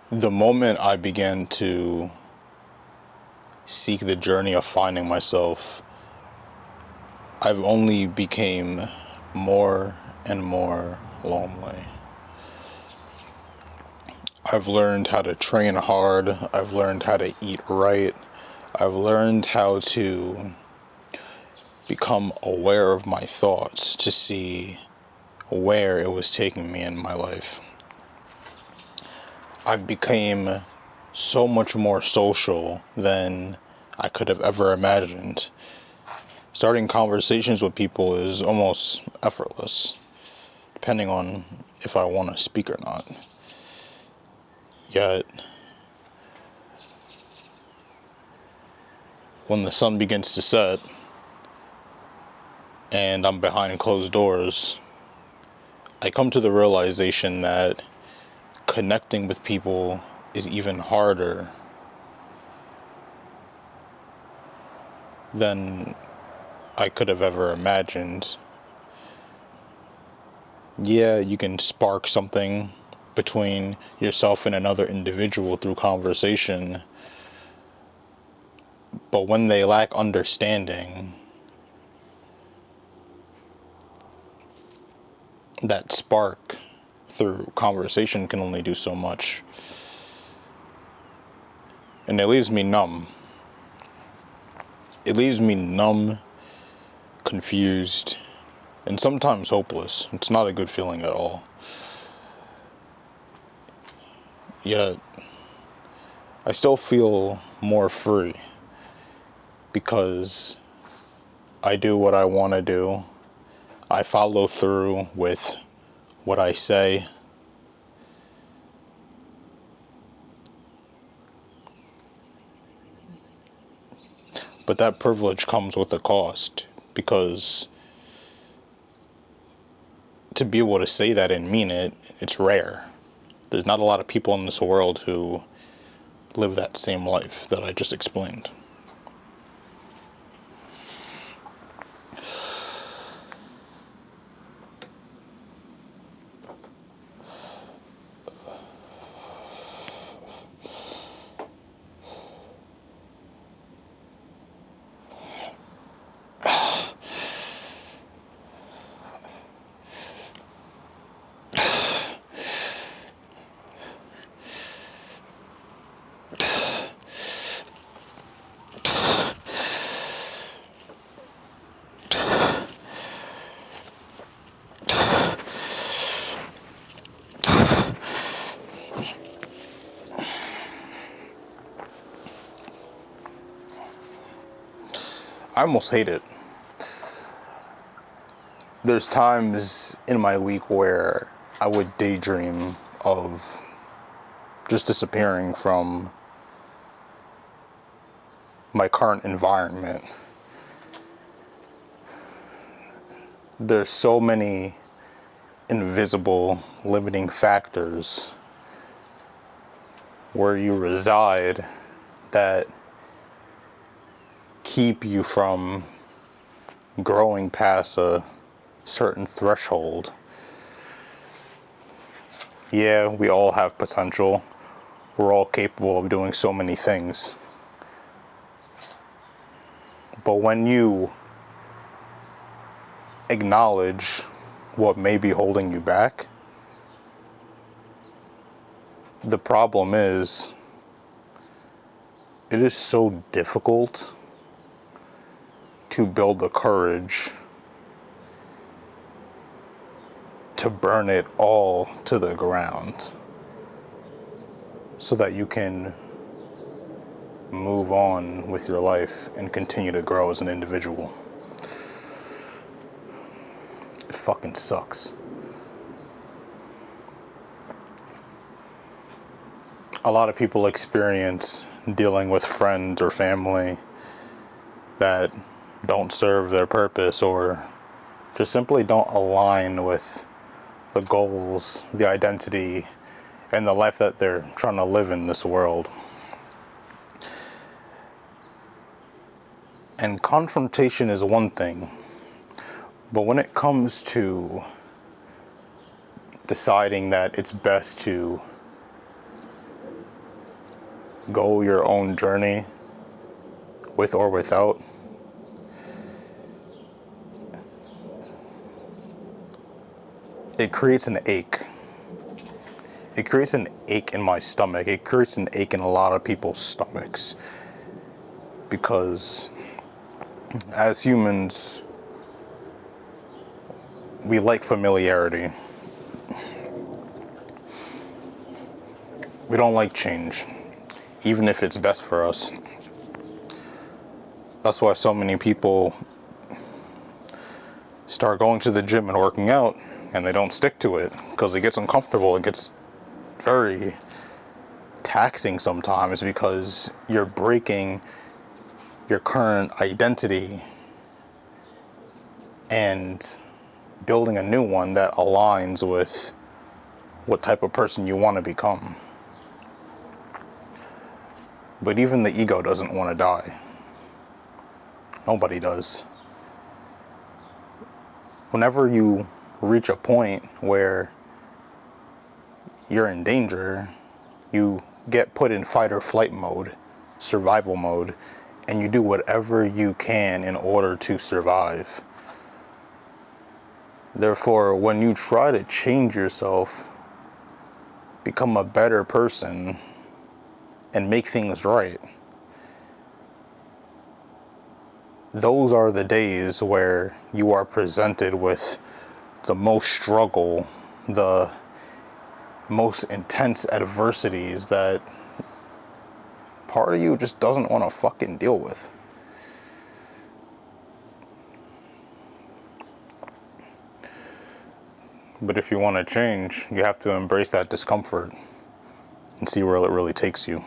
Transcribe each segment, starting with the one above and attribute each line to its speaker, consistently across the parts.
Speaker 1: The moment I began to seek the journey of finding myself, I've only became more and more lonely. I've learned how to train hard. I've learned how to eat right. I've learned how to become aware of my thoughts to see where it was taking me in my life. I've become so much more social than I could have ever imagined. Starting conversations with people is almost effortless, depending on if I want to speak or not. Yet, when the sun begins to set and I'm behind closed doors, I come to the realization that connecting with people is even harder than I could have ever imagined. Yeah, you can spark something between yourself and another individual through conversation, but when they lack understanding, that spark through conversation can only do so much. And it leaves me numb. It leaves me numb, confused, and sometimes hopeless. It's not a good feeling at all. Yet, I still feel more free because I do what I want to do. I follow through with what I say. But that privilege comes with a cost, because to be able to say that and mean it, it's rare. There's not a lot of people in this world who live that same life that I just explained. I almost hate it. There's times in my week where I would daydream of just disappearing from my current environment. There's so many invisible limiting factors where you reside that keep you from growing past a certain threshold. Yeah, we all have potential. We're all capable of doing so many things. But when you acknowledge what may be holding you back, the problem is, it is so difficult to build the courage to burn it all to the ground so that you can move on with your life and continue to grow as an individual. It fucking sucks. A lot of people experience dealing with friends or family that don't serve their purpose or just simply don't align with the goals, the identity, and the life that they're trying to live in this world. And confrontation is one thing, but when it comes to deciding that it's best to go your own journey with or without, it creates an ache. It creates an ache in my stomach. It creates an ache in a lot of people's stomachs. Because as humans, we like familiarity. We don't like change, even if it's best for us. That's why so many people start going to the gym and working out and they don't stick to it because it gets uncomfortable. It gets very taxing sometimes because you're breaking your current identity and building a new one that aligns with what type of person you want to become. But even the ego doesn't want to die. Nobody does. Whenever you reach a point where you're in danger, you get put in fight or flight mode, survival mode, and you do whatever you can in order to survive. Therefore, when you try to change yourself, become a better person, and make things right, those are the days where you are presented with the most struggle, the most intense adversities that part of you just doesn't want to fucking deal with. But if you want to change, you have to embrace that discomfort and see where it really takes you.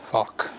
Speaker 1: Fuck.